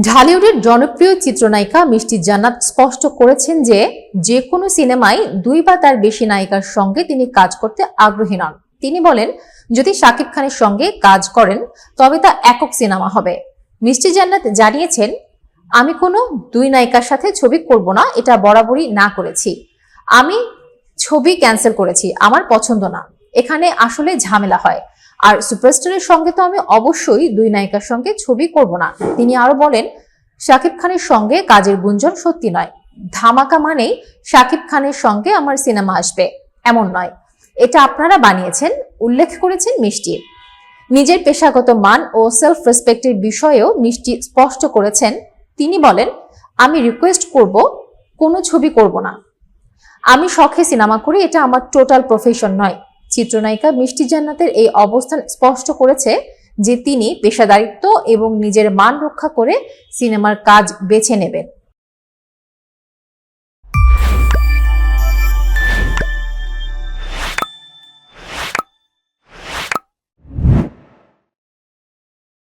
ঢালিউডের জনপ্রিয় চিত্রনায়িকা মিষ্টি জান্নাত স্পষ্ট করেছেন যে কোনো সিনেমায় 2 বা তার বেশি নায়িকার সঙ্গে তিনি কাজ করতে আগ্রহী নন। তিনি বলেন, যদি শাকিব খানের সঙ্গে কাজ করেন তবে তা একক সিনেমা হবে। মিষ্টি জান্নাত জানিয়েছেন, আমি কোনো 2 নায়িকার সাথে ছবি করব না, এটা বরাবরই না করেছি। আমি ছবি ক্যান্সেল করেছি, আমার পছন্দ না। এখানে আসলে ঝামেলা হয়। আর সুপারস্টারের সঙ্গে তো আমি অবশ্যই 2 নায়িকার সঙ্গে ছবি করব না। তিনি আরো বলেন, শাকিব খানের সঙ্গে কাজের গুঞ্জন সত্যি নয়। ধামাকা মানেই শাকিব খানের সঙ্গে আমার সিনেমা আসবে এমন নয়, এটা আপনারা বানিয়েছেন, উল্লেখ করেছেন মিষ্টি। নিজের পেশাগত মান ও সেলফ রেসপেক্টের বিষয়েও মিষ্টি স্পষ্ট করেছেন। তিনি বলেন, আমি রিকোয়েস্ট করব, কোনো ছবি করব না। আমি শখে সিনেমা করি, এটা আমার টোটাল প্রফেশন নয়। চিত্রনায়িকা মিষ্টি জান্নাতের এই অবস্থান স্পষ্ট করেছে যে তিনি পেশাদারিত্ব এবং নিজের মান রক্ষা করে সিনেমার কাজ বেছে নেবেন।